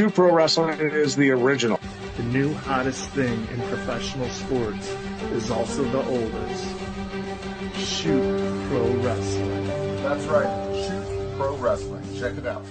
Shoot Pro Wrestling is the original. The new hottest thing in professional sports is also the oldest. Shoot Pro Wrestling. That's right. Shoot Pro Wrestling. Check it out.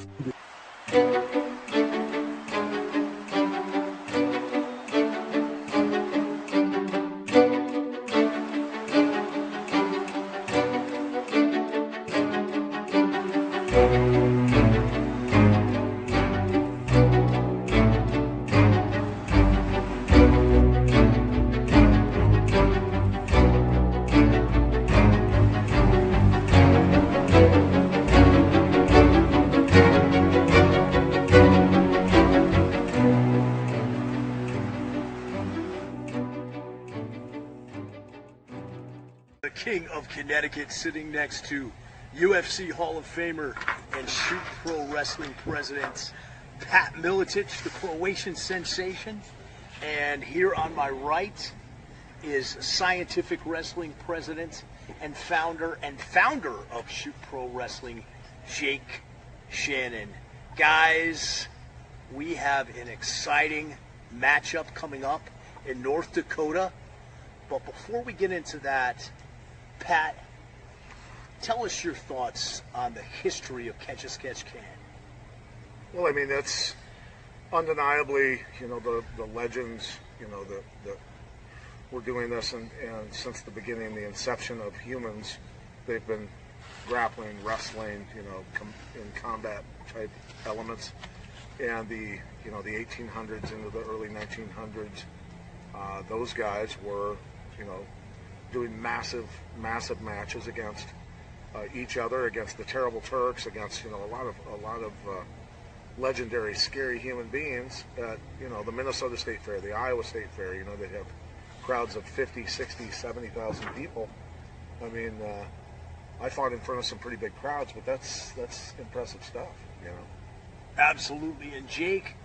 The King of Connecticut, sitting next to UFC Hall of Famer and Shoot Pro Wrestling President Pat Miletich, the Croatian sensation. And here on my right is Scientific Wrestling President and founder of Shoot Pro Wrestling, Jake Shannon. Guys, we have an exciting matchup coming up in North Dakota. But before we get into that, Pat, tell us your thoughts on the history of Catch as Catch Can. Well, I mean, that's undeniably, the legends, that we're doing this, and since the beginning, the inception of humans, they've been grappling, wrestling, in combat type elements. And the 1800s into the early 1900s, those guys were, doing massive matches against each other, against the terrible Turks, against a lot of legendary, scary human beings at the Minnesota State Fair, the Iowa State Fair. They have crowds of 50, 60, 70,000 people. I mean, I fought in front of some pretty big crowds, but that's impressive stuff. Absolutely. And Jake,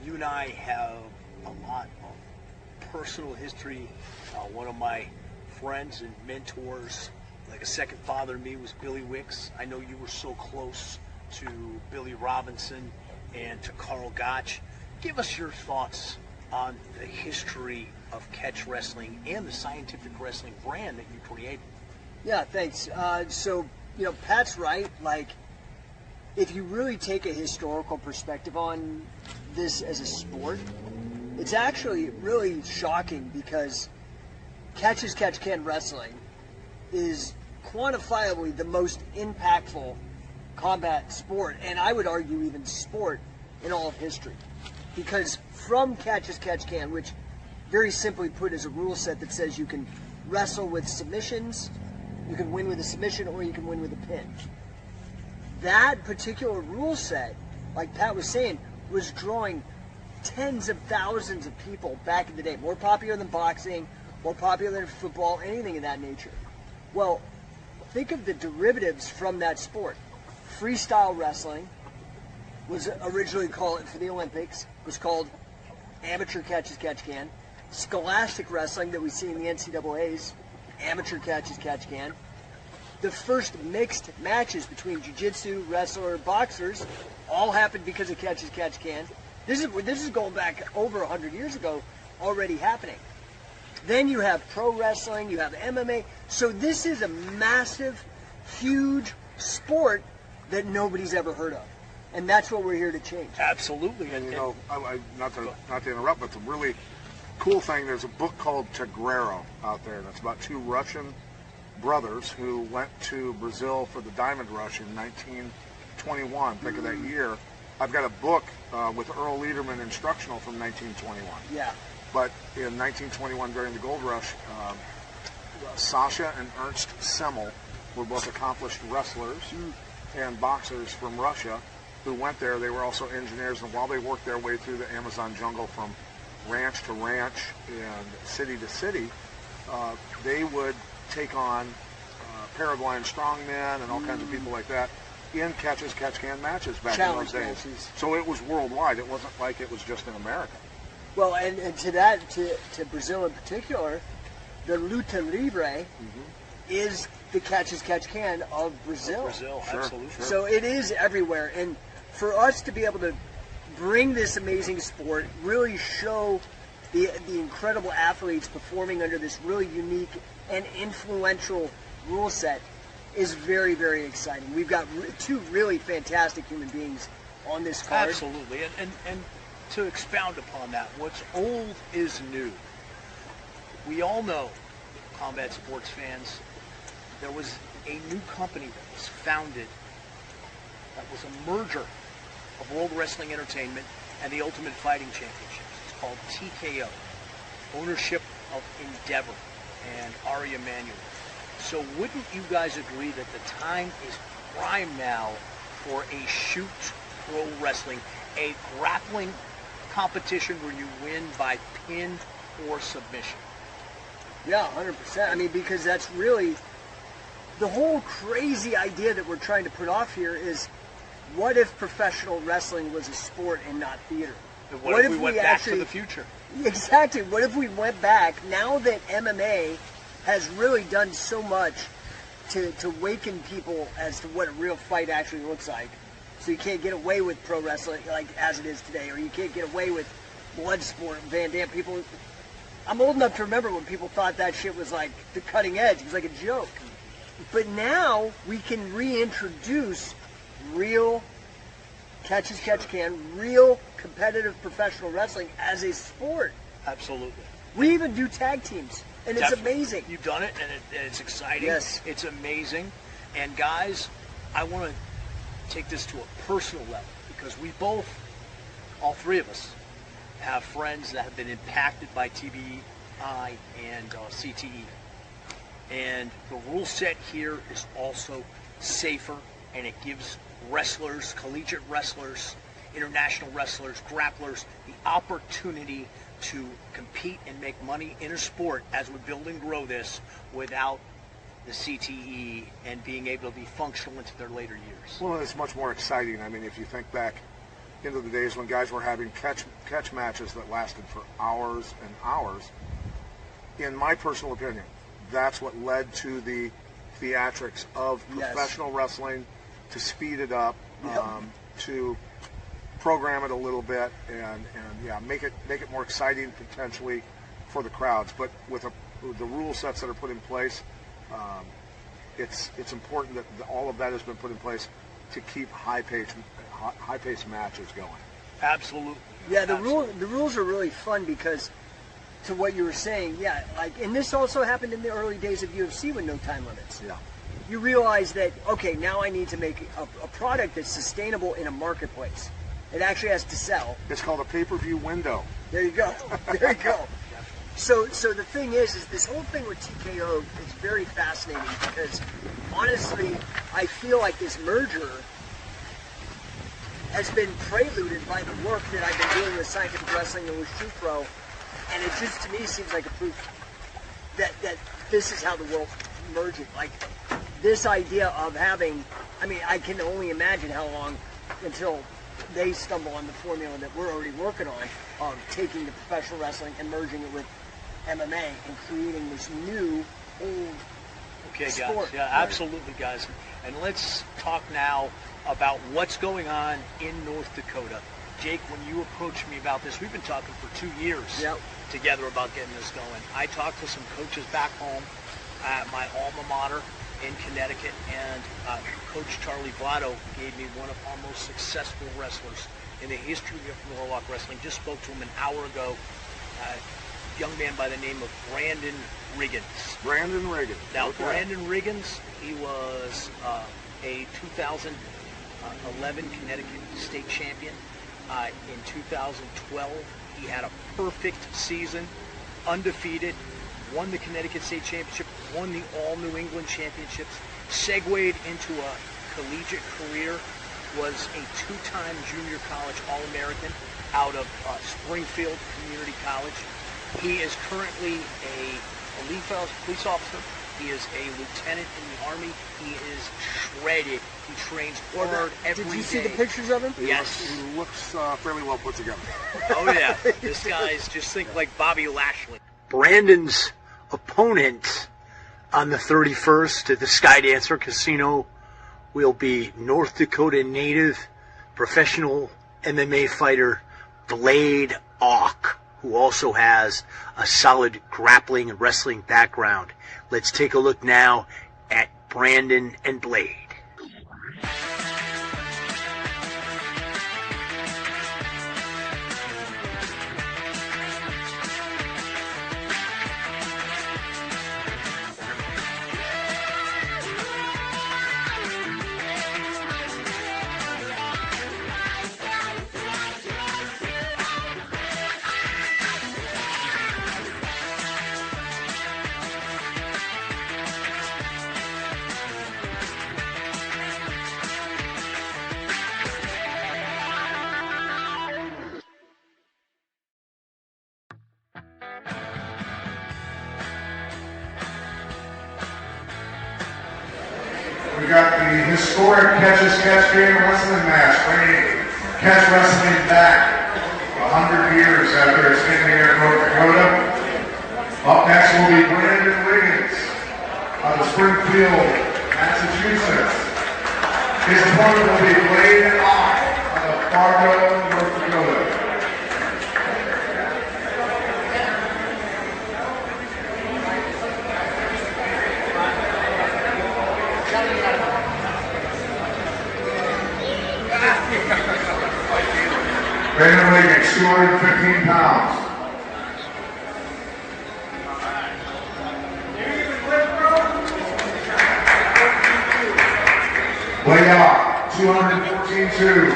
you and I have a lot of personal history. One of my friends and mentors, like a second father to me, was Billy Wicks. I know you were so close to Billy Robinson and to Carl Gotch. Give us your thoughts on the history of catch wrestling and the scientific wrestling brand that you created. Yeah, thanks. So, Pat's right. Like, if you really take a historical perspective on this as a sport, it's actually really shocking, because Catch as Catch Can wrestling is quantifiably the most impactful combat sport, and I would argue even sport, in all of history. Because from Catch as Catch Can, which very simply put is a rule set that says you can wrestle with submissions, you can win with a submission, or you can win with a pin. That particular rule set, like Pat was saying, was drawing tens of thousands of people back in the day. More popular than boxing, more popular than football, anything of that nature. Well, think of the derivatives from that sport. Freestyle wrestling was originally called, for the Olympics, was called amateur catch as catch can. Scholastic wrestling that we see in the NCAAs, amateur catch as catch can. The first mixed matches between jiu-jitsu, wrestler, boxers all happened because of Catch as Catch Can. This is going back over 100 years ago, already happening. Then you have pro wrestling, you have MMA. So this is a massive, huge sport that nobody's ever heard of. And that's what we're here to change. Absolutely. And not to interrupt, but the really cool thing, there's a book called Tigrero out there, and it's about two Russian brothers who went to Brazil for the Diamond Rush in 1921. Think of that year. I've got a book with Earl Lederman instructional from 1921. Yeah. But in 1921, during the Gold Rush, Sasha and Ernst Semmel were both accomplished wrestlers and boxers from Russia who went there. They were also engineers, and while they worked their way through the Amazon jungle from ranch to ranch and city to city, they would take on Paraguayan strongmen and all kinds of people like that in Catch as Catch Can matches back in those days. Matches. So it was worldwide. It wasn't like it was just in America. Well, and to that, to Brazil in particular, the luta libre is the Catch as Catch Can of Brazil. Brazil, sure, absolutely. Sure. So it is everywhere, and for us to be able to bring this amazing sport, really show the incredible athletes performing under this really unique and influential rule set is very, very exciting. We've got two really fantastic human beings on this card. Absolutely. And to expound upon that, what's old is new. We all know, combat sports fans, there was a new company that was founded that was a merger of World Wrestling Entertainment and the Ultimate Fighting Championships. It's called TKO, ownership of Endeavor and Ari Emanuel. So wouldn't you guys agree that the time is prime now for a shoot pro wrestling, a grappling competition where you win by pin or submission? Yeah, 100%. I mean, because that's really the whole crazy idea that we're trying to put off here is, what if professional wrestling was a sport and not theater? And what if we went back to the future? Exactly. What if we went back, now that MMA has really done so much to awaken people as to what a real fight actually looks like. So you can't get away with pro wrestling like as it is today, or you can't get away with blood sport, Van Damme. People, I'm old enough to remember when people thought that shit was like the cutting edge. It was like a joke. But now we can reintroduce real catch as catch can, real competitive professional wrestling as a sport. Absolutely. We even do tag teams, and it's Definitely. amazing. You've done it, and it's exciting. Yes. It's amazing. And guys, I want to take this to a personal level, because we both, all three of us, have friends that have been impacted by TBI and CTE. And the rule set here is also safer, and it gives wrestlers, collegiate wrestlers, international wrestlers, grapplers, the opportunity to compete and make money in a sport as we build and grow this without the CTE and being able to be functional into their later years. Well, it's much more exciting. I mean, if you think back into the days when guys were having catch matches that lasted for hours and hours, in my personal opinion, that's what led to the theatrics of professional wrestling, to speed it up, to program it a little bit, and make it more exciting potentially for the crowds. But with the rule sets that are put in place, it's important that all of that has been put in place to keep high-paced matches going. Absolutely. Yeah, the Absolutely. rules are really fun because, to what you were saying, and this also happened in the early days of UFC with no time limits. Yeah. You realize that, okay, now I need to make a product that's sustainable in a marketplace. It actually has to sell. It's called a pay-per-view window. There you go. There you go. So the thing is this whole thing with TKO is very fascinating because, honestly, I feel like this merger has been preluded by the work that I've been doing with Scientific Wrestling and with Shoot Pro, and it just, to me, seems like a proof that this is how the world merging. Like, this idea of having, I mean, I can only imagine how long until they stumble on the formula that we're already working on of taking the professional wrestling and merging it with MMA and creating this new old sport. Guys. Yeah, absolutely, guys. And let's talk now about what's going on in North Dakota. Jake, when you approached me about this, we've been talking for 2 years together about getting this going. I talked to some coaches back home at my alma mater in Connecticut, and Coach Charlie Blotto gave me one of our most successful wrestlers in the history of Norwalk Wrestling. Just spoke to him an hour ago. A young man by the name of Brandon Riggins. Brandon Riggins. Now, okay. Brandon Riggins, he was a 2011 Connecticut state champion. In 2012, he had a perfect season, undefeated, won the Connecticut State Championship, won the All-New England Championships, segued into a collegiate career, was a 2-time junior college All-American out of Springfield Community College. He is currently a police officer. He is a lieutenant in the Army. He is shredded. He trains hard every day. Did you see the pictures of him? Yes. He looks fairly well put together. Oh, yeah. This guy's just think like Bobby Lashley. Brandon's opponent on the 31st at the Skydancer Casino will be North Dakota native professional MMA fighter Blade Auk, who also has a solid grappling and wrestling background. Let's take a look now at Brandon and Blade. We got the historic catch game wrestling match, bringing catch wrestling back 100 years after its ending in North Dakota. Up next will be Brandon Wiggins out of Springfield, Massachusetts. His opponent will be Blade Auk out of Fargo, North Dakota. Brandon Wiggins, 215 pounds. Blade Auk, 214.2.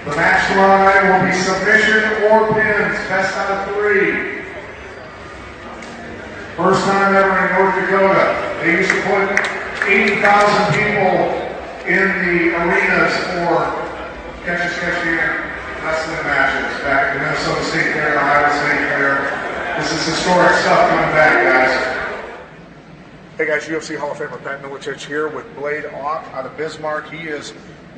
The match tomorrow night will be submission or pins, best out of 3. First time ever in North Dakota. They used to put 80,000 people in the arenas for catch wrestling matches back at the Minnesota State Fair, Ohio State Fair. This is historic stuff coming back, guys. Hey guys, UFC Hall of Famer Pat Miletich here with Blade Auk out of Bismarck. He is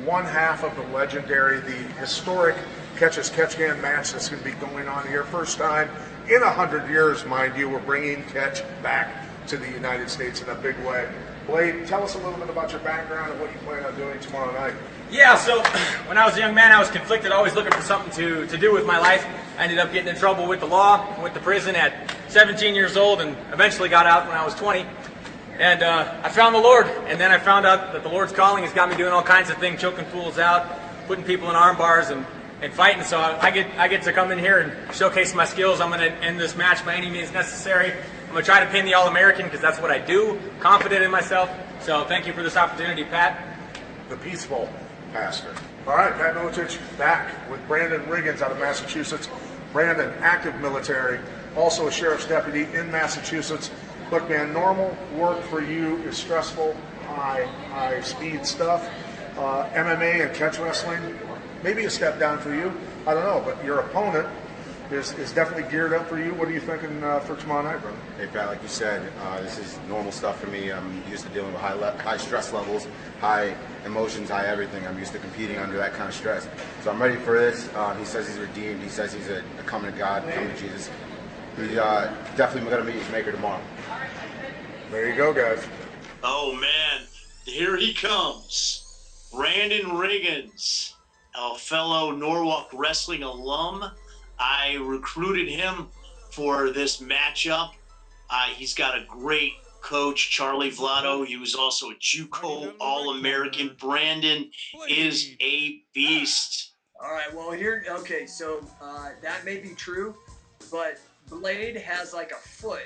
one half of the legendary, the historic catch match that's going to be going on here. First time in 100 years, mind you, we're bringing catch back to the United States in a big way. Blade, tell us a little bit about your background and what you plan on doing tomorrow night. Yeah, so when I was a young man, I was conflicted, always looking for something to do with my life. I ended up getting in trouble with the law, went to prison at 17 years old, and eventually got out when I was 20. And I found the Lord, and then I found out that the Lord's calling has got me doing all kinds of things, choking fools out, putting people in arm bars, and fighting. So I get to come in here and showcase my skills. I'm going to end this match by any means necessary. I'm going to try to pin the All-American because that's what I do, confident in myself. So thank you for this opportunity, Pat. The peaceful pastor. All right, Pat Miletich back with Brandon Wiggins out of Massachusetts. Brandon, active military, also a sheriff's deputy in Massachusetts. Look, man, normal work for you is stressful, high speed stuff. MMA and catch wrestling, maybe a step down for you. I don't know, but your opponent is definitely geared up for you. What are you thinking for tomorrow night, brother? Hey, Pat, like you said, this is normal stuff for me. I'm used to dealing with high stress levels, high emotions, high everything. I'm used to competing under that kind of stress. So I'm ready for this. He says he's redeemed. He says he's a coming to God, coming to Jesus. He's definitely going to meet his maker tomorrow. There you go, guys. Oh, man. Here he comes. Brandon Wiggins, a fellow Norwalk Wrestling alum. I recruited him for this matchup. He's got a great coach, Charlie Vlado. He was also a JUCO All-American. Brandon is a beast. All right, well, okay, so that may be true, but Blade has like a foot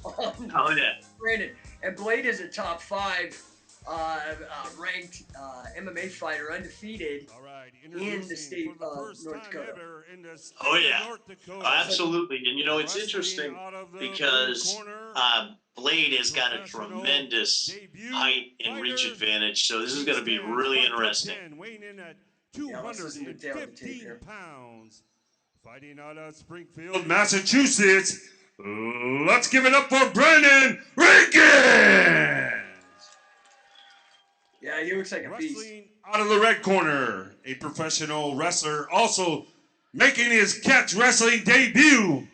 on Brandon. And Blade is a top 5 ranked MMA fighter, undefeated in the state of North Dakota. Oh, yeah. Absolutely. And, you know, it's interesting because Blade has got a tremendous height and reach advantage, so this is going to be really interesting. Yeah, let's listen to Dale on the tape here. Fighting out of Springfield, Massachusetts, let's give it up for Brandon Wiggins! Yeah, he looks like a beast. Wrestling out of the red corner, a professional wrestler also making his catch wrestling debut.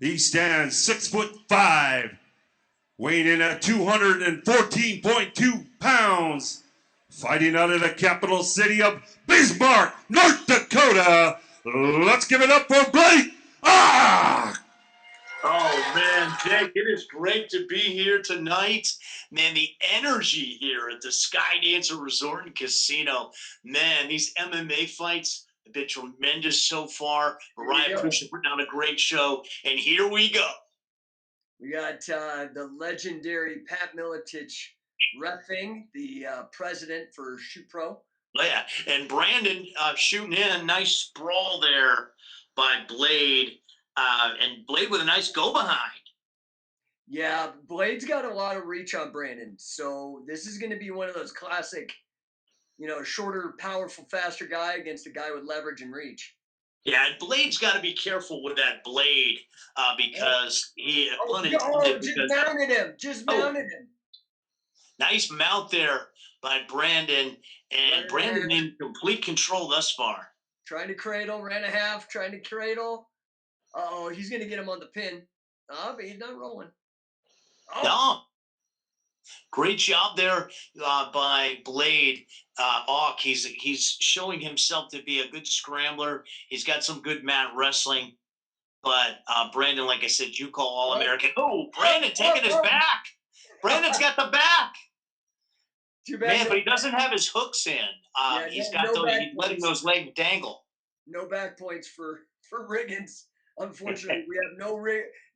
He stands 6'5", weighing in at 214.2 pounds. fighting out of the capital city of Bismarck, North Dakota. Let's give it up for Blake. Oh, man, Jake, it is great to be here tonight. Man, the energy here at the Sky Dancer Resort and Casino. Man, these MMA fights have been tremendous so far. Mariah Pusha putting on a great show. And here we go. We got the legendary Pat Miletich reffing, the president for Shoot Pro. Yeah, and Brandon shooting in. Nice sprawl there by Blade. And Blade with a nice go behind. Yeah, Blade's got a lot of reach on Brandon. So this is going to be one of those classic, shorter, powerful, faster guy against a guy with leverage and reach. Yeah, and Blade's got to be careful with that blade because he just mounted him. Nice mount there by Brandon, and Brandon in complete control thus far. Trying to cradle, ran a half, trying to cradle. Uh-oh, he's going to get him on the pin. But he's not rolling. Oh. No. Great job there by Blade. Auk, he's showing himself to be a good scrambler. He's got some good mat wrestling. But Brandon, like I said, you call All-American. Oh, Brandon taking his back. Brandon's got the back. Too bad. Man, but he doesn't have his hooks in. He's letting those legs dangle. No back points for Riggins. Unfortunately, we have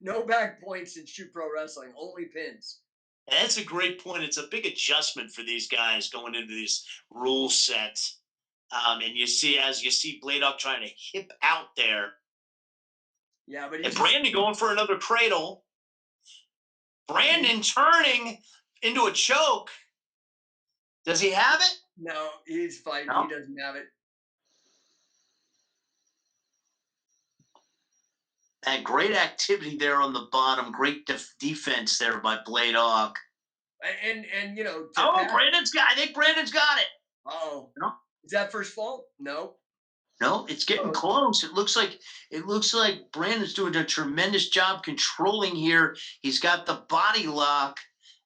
no back points in Shoot Pro Wrestling, only pins. And that's a great point. It's a big adjustment for these guys going into these rule sets. And you see Blade Up trying to hip out there. Yeah, but and Brandon going for another cradle. Brandon turning into a choke. Does he have it? No, he's fighting. No? He doesn't have it. And great activity there on the bottom. Great defense there by Blade Hawk. And Brandon's got. I think Brandon's got it. Oh, no? Is that first fall? No. No, it's getting close. It looks like Brandon's doing a tremendous job controlling here. He's got the body lock,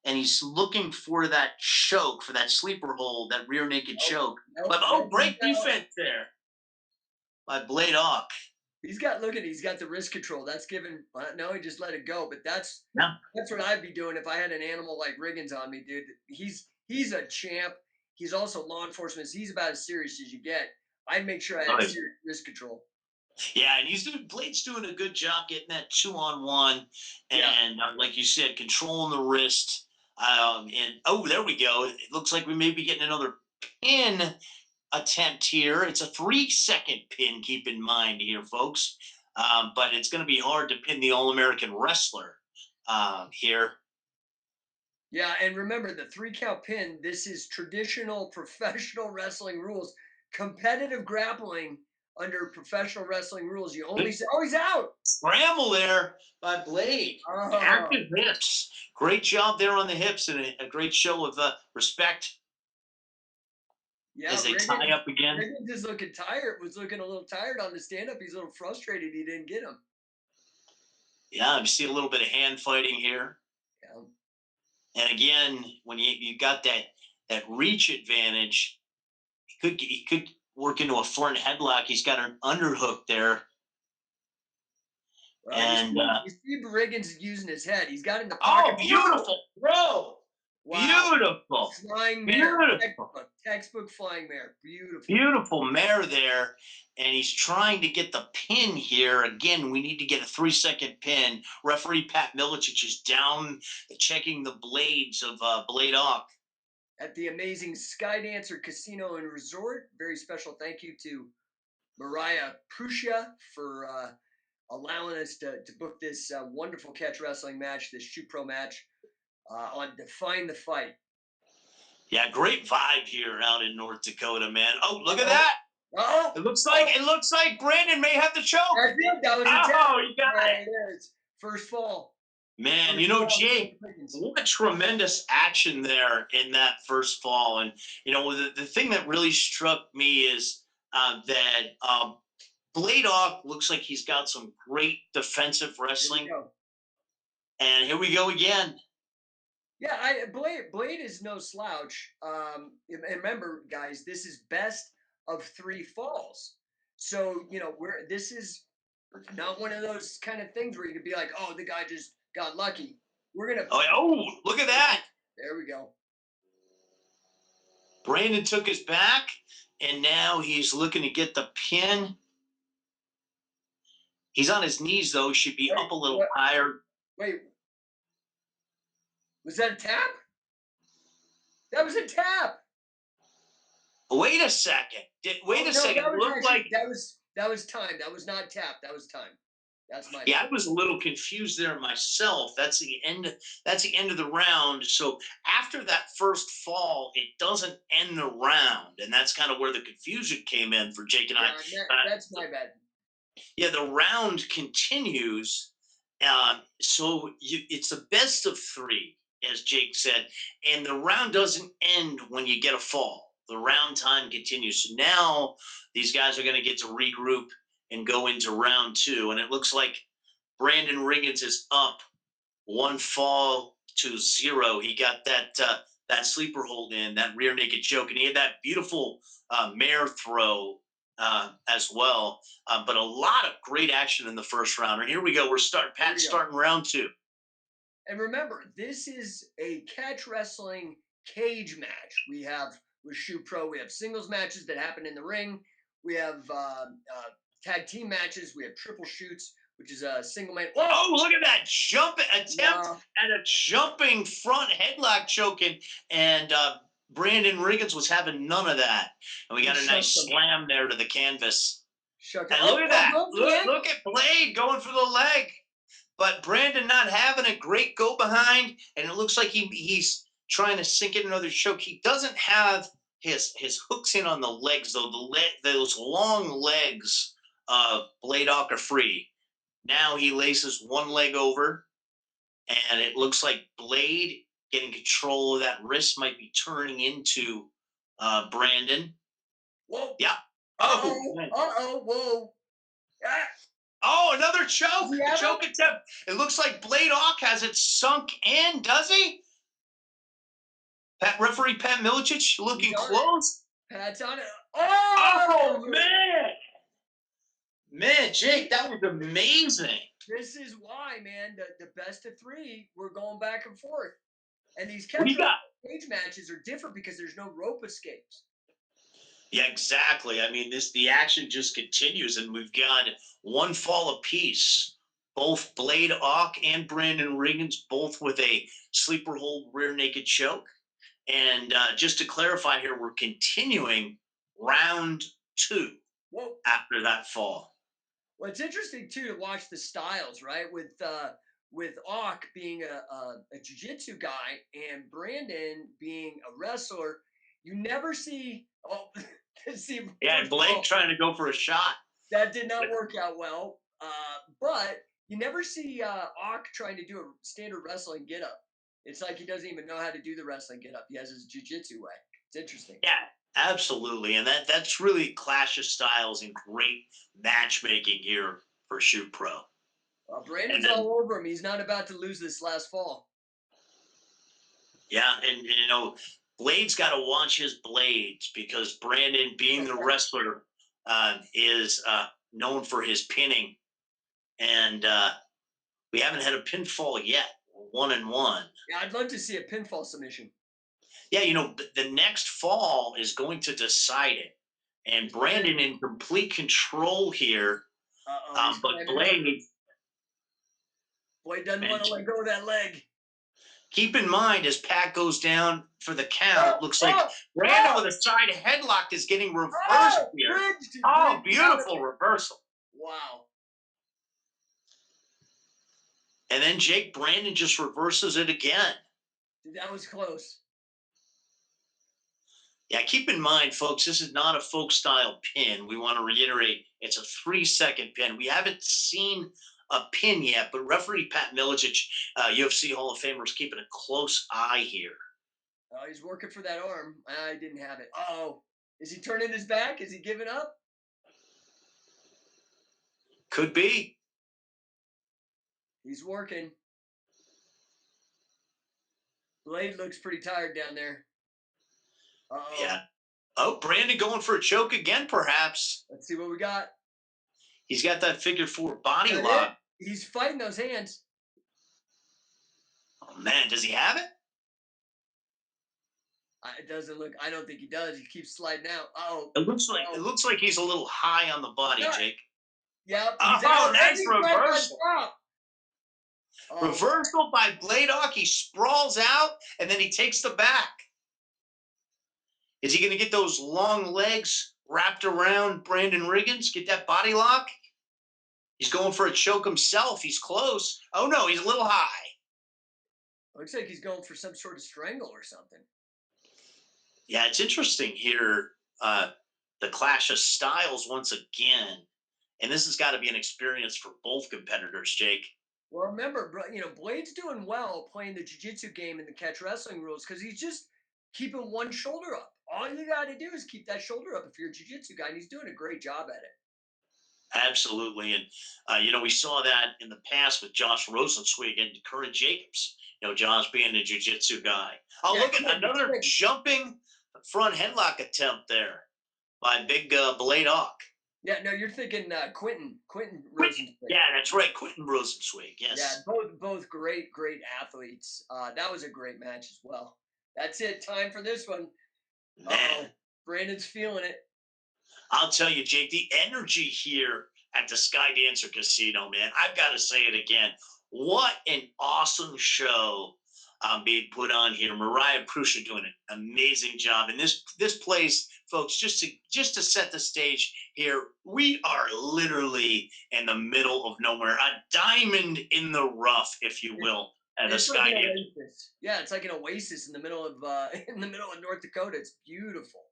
and he's looking for that choke, for that sleeper hold, that rear naked choke. But great defense there by Blade Hawk. He's got the wrist control. That's given. No, he just let it go. But that's what I'd be doing if I had an animal like Riggins on me, dude. He's a champ. He's also law enforcement. So he's about as serious as you get. I'd make sure I had serious wrist control. Yeah, and Blade's doing a good job getting that 2-on-1, and like you said, controlling the wrist. There we go. It looks like we may be getting another pin attempt here. It's a 3-second pin, keep in mind here, folks. But it's going to be hard to pin the All-American wrestler here. Yeah, and remember the 3-count pin. This is traditional professional wrestling rules. Competitive grappling under professional wrestling rules. You only say, he's out. Scramble there by Blade. Active hips. Great job there on the hips, and a great show of respect. Yeah, as they tie up again. Riggins is looking tired. Was looking a little tired on the stand-up. He's a little frustrated he didn't get him. Yeah, you see a little bit of hand fighting here. Yeah. And again, when you got that reach advantage, he could work into a front headlock. He's got an underhook there. Well, and you see Riggins using his head. He's got it in the pocket. Oh, beautiful throw. Wow. Beautiful. Flying mare. Textbook flying mare. Beautiful. Beautiful mare there. And he's trying to get the pin here. Again, we need to get a 3-second pin. Referee Pat Miletich is down checking the blades of Blade Hawk. At the amazing Sky Dancer Casino and Resort. Very special thank you to Mariah Pusha for allowing us to book this wonderful catch wrestling match, this Shoot Pro match. On Define the Fight. Yeah, great vibe here out in North Dakota, man. Oh, look at that. Oh, it looks like Brandon may have the choke. That's it. That was you got it. There it is. First fall. Man, Jake, what what action there in that first fall. And, the thing that really struck me is that Blade Hawk looks like he's got some great defensive wrestling. And here we go again. Yeah, Blade is no slouch. And remember, guys, this is best of 3 falls. So this is not one of those kind of things where you could be like, oh, the guy just got lucky. We're gonna. Oh, look at that. There we go. Brandon took his back, and now he's looking to get the pin. He's on his knees, though. Should be up a little higher. Wait. Was that a tap? That was a tap. Wait a second. Wait a second. It looked like that was time. That was not tap. That was time. That's my I was a little confused there myself. That's the end. That's the end of the round. So after that first fall, it doesn't end the round, and that's kind of where the confusion came in for Jake and I. That's my bad. Yeah, the round continues. It's the best of 3, as Jake said, and the round doesn't end when you get a fall. The round time continues. So now these guys are going to get to regroup and go into round 2. And it looks like Brandon Riggins is up 1 fall to 0. He got that sleeper hold in, that rear naked choke, and he had that beautiful mare throw as well. But a lot of great action in the first round. And here we go. Pat's starting round 2. And remember, this is a catch wrestling cage match. We have with Shoot Pro, we have singles matches that happen in the ring. We have tag team matches. We have triple shoots, which is a single man. Oh, look at that jump attempt at a jumping front headlock choking. And Brandon Riggins was having none of that. And we got a nice slam there to the canvas. And look at that. Look at Blade going for the leg. But Brandon not having a great go behind. And it looks like he's trying to sink in another choke. He doesn't have his hooks in on the legs, though. Those long legs of Blade Hawk are free. Now he laces one leg over, and it looks like Blade getting control of that wrist might be turning into Brandon. Whoa. Yeah. Whoa. Ah. Oh, another choke. Choke attempt. It looks like Blade Hawk has it sunk in, does he? Referee Pat Milicic looking close. Pat's on it. Oh, man. Man, Jake, that was amazing. This is why, man, the best of 3, we're going back and forth. And these cage matches are different because there's no rope escapes. Yeah, exactly. I mean, the action just continues, and we've got 1 fall apiece. Both Blade Hawk and Brandon Riggins, both with a sleeper hold rear naked choke. And just to clarify here, we're continuing round 2 after that fall. Well, it's interesting too to watch the styles, right? With Hawk being a jiu-jitsu guy and Brandon being a wrestler, you never see. And Blake trying to go for a shot. That did not work out well. But you never see Hawk trying to do a standard wrestling get-up. It's like he doesn't even know how to do the wrestling get-up. He has his jiu-jitsu way. It's interesting. Yeah, absolutely. And that's really clash of styles and great matchmaking here for Shoot Pro. Brandon's all over him. He's not about to lose this last fall. Yeah, and Blade's got to watch his blades because Brandon, being the wrestler, is known for his pinning. And we haven't had a pinfall yet. 1-1. Yeah, I'd love to see a pinfall submission. Yeah, the next fall is going to decide it. And Brandon in complete control here. But Blade doesn't want to let go of that leg. Keep in mind, as Pat goes down for the count, looks like Brandon with a side headlock is getting reversed here. Beautiful reversal. Wow. And then Brandon just reverses it again. That was close. Yeah, keep in mind, folks, this is not a folk-style pin. We want to reiterate, it's a 3-second pin. We haven't seen a pin yet, but referee Pat Milicic, UFC Hall of Famer, is keeping a close eye here. Oh, he's working for that arm. I didn't have it. Uh-oh. Is he turning his back? Is he giving up? Could be. He's working. Blade looks pretty tired down there. Uh-oh. Yeah. Oh, Brandon going for a choke again, perhaps. Let's see what we got. He's got that figure 4 body That lock. it? He's fighting those hands. Oh, man, does he have it? It doesn't look. I don't think he does. He keeps sliding out. Oh, It looks like he's a little high on the body, Yeah. Jake. Yep. Oh, nice reversal. Oh, Reversal by Bladeock. He sprawls out, and then he takes the back. Is he going to get those long legs wrapped around Brandon Riggins? Get that body lock? He's going for a choke himself. He's close. Oh, no, he's a little high. looks like he's going for some sort of strangle or something. Yeah, it's interesting here. The clash of styles once again. And this has got to be an experience for both competitors, Jake. Well, remember, Blade's doing well playing the jiu-jitsu game and the catch wrestling rules because he's just keeping one shoulder up. All you got to do is keep that shoulder up if you're a jiu-jitsu guy, and he's doing a great job at it. Absolutely. And, we saw that in the past with Josh Rosenzweig and Curran Jacobs. Josh being a jiu-jitsu guy. Oh, Yeah, look at another jumping front headlock attempt there by big Bladeock. Yeah, no, you're thinking Quentin Rosenzweig. Yeah, that's right, Quentin Rosenzweig. Yes. Yeah, both great athletes. That was a great match as well. That's it. Time for this one. Man, Brandon's feeling it. I'll tell you, Jake, the energy here at the Sky Dancer Casino, man, I've got to say it again. What an awesome show being put on here. Mariah Prusha doing an amazing job. And this place, folks, just to set the stage here, we are literally in the middle of nowhere, a diamond in the rough, if you will, at the Sky Dancer. Yeah, it's like an oasis in the middle of North Dakota. It's beautiful.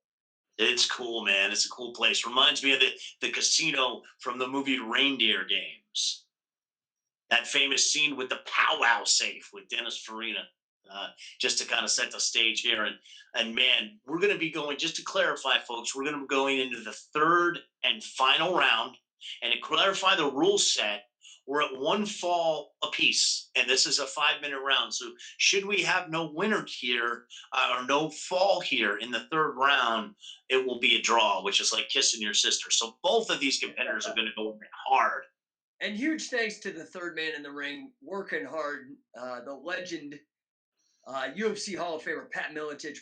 It's cool, man. It's a cool place. Reminds me of the casino from the movie Reindeer Games. That famous scene with the powwow safe with Dennis Farina, just to kind of set the stage here. And man, we're going to be going, just to clarify, folks, we're going to be going into the third and final round. And to clarify the rule set, we're at 1 fall apiece, and this is a 5-minute round. So should we have no winner here or no fall here in the third round, it will be a draw, which is like kissing your sister. So both of these competitors are going to go hard. And huge thanks to the third man in the ring, working hard, the legend, UFC Hall of Famer, Pat Miletich,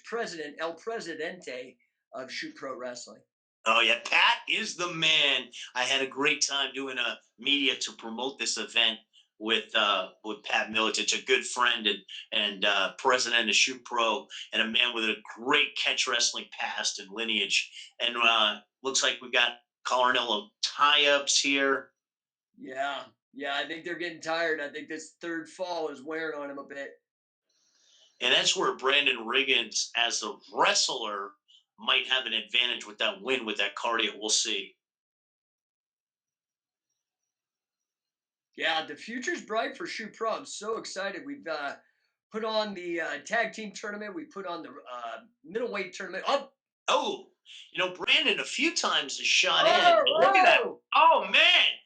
El Presidente of Shoot Pro Wrestling. Oh, yeah, Pat is the man. I had a great time doing a media to promote this event with Pat Miletich, a good friend and president of Shoot Pro, and a man with a great catch wrestling past and lineage. And looks like we've got Colornello tie-ups here. Yeah, I think they're getting tired. I think this third fall is wearing on him a bit. And that's where Brandon Riggins, as a wrestler, might have an advantage with that win, with that cardio. We'll see. Yeah, the future's bright for Shoot Pro. I'm so excited. We've put on the tag team tournament. We put on the middleweight tournament. Oh, Brandon a few times has shot in. Look at that. Oh, man.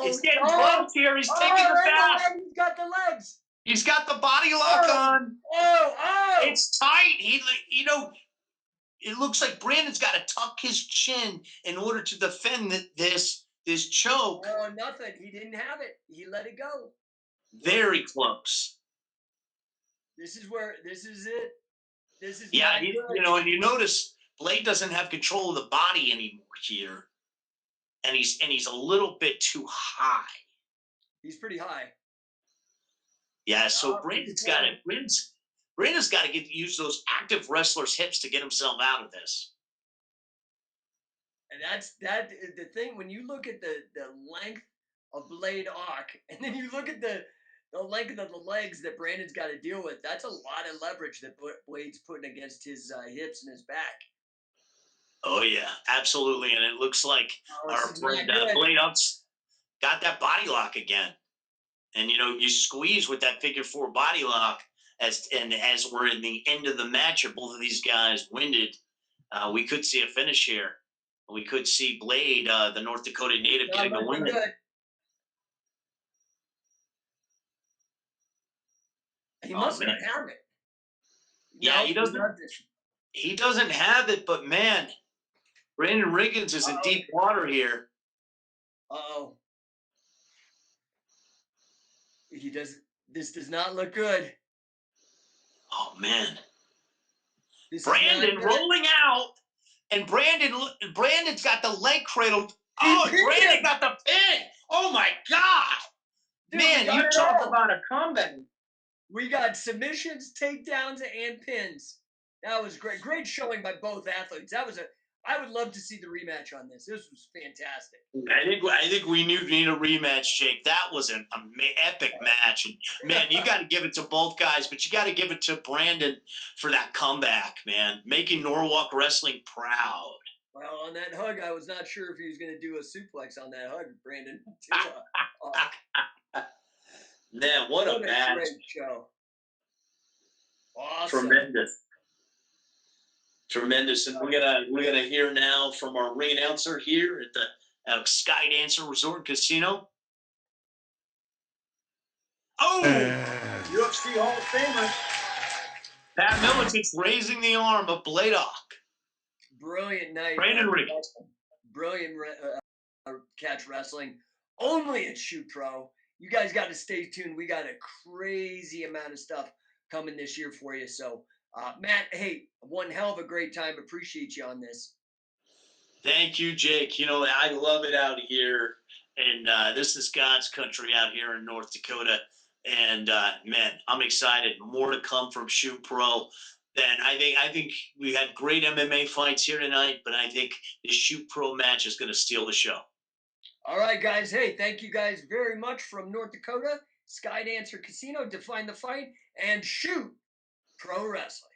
It's getting close here. He's taking the fast. He's got the legs. He's got the body lock on. It's tight. It looks like Brandon's got to tuck his chin in order to defend this choke. Oh, nothing. He didn't have it. He let it go. Very close. This is it. This is and you notice Blade doesn't have control of the body anymore here, and he's a little bit too high. He's pretty high. Yeah, so Brandon's got to use those active wrestlers' hips to get himself out of this. And that's the thing. When you look at the length of Bladeock, and then you look at the length of the legs that Brandon's got to deal with, that's a lot of leverage that Blade's putting against his hips and his back. Oh, yeah, absolutely. And it looks like our friend Bladeock's got that body lock again. And, you squeeze with that figure 4 body lock as we're in the end of the match, or both of these guys winded, we could see a finish here. We could see Blade, the North Dakota native, getting the win. He must not have it. Yeah, he doesn't. He doesn't have it, but man, Brandon Riggins is in deep water here. Uh-oh. He does. This does not look good. Oh man, This Brandon is not good. rolling out, and Brandon's got the leg cradled. Oh, pinned Brandon him. got the pin. Oh my God, Dude, we man, got you it talk all. about a comeback. We got submissions, takedowns, and pins. That was great. Great showing by both athletes. I would love to see the rematch on this. This was fantastic. I think we need a rematch, Jake. That was an epic match, and man, you got to give it to both guys, but you got to give it to Brandon for that comeback, man, making Norwalk Wrestling proud. Well, on that hug, I was not sure if he was going to do a suplex on that hug, Brandon. Man, what a match! Great show. Awesome. Tremendous, and we're gonna hear now from our ring announcer here at the Skydancer Resort and Casino. Oh, UFC Hall of Famer Pat Miletich raising the arm of Blaylock. Brilliant night. Brandon Riggins. Brilliant catch wrestling. Only at Shoot Pro. You guys got to stay tuned. We got a crazy amount of stuff coming this year for you. So, Matt, hey, one hell of a great time. Appreciate you on this. Thank you, Jake. You know, I love it out here. And this is God's country out here in North Dakota. And, man, I'm excited. More to come from Shoot Pro. Then I think we had great MMA fights here tonight, but I think the Shoot Pro match is going to steal the show. All right, guys. Hey, thank you guys very much from North Dakota, Skydancer Casino, Define the Fight, and Shoot Pro Wrestling.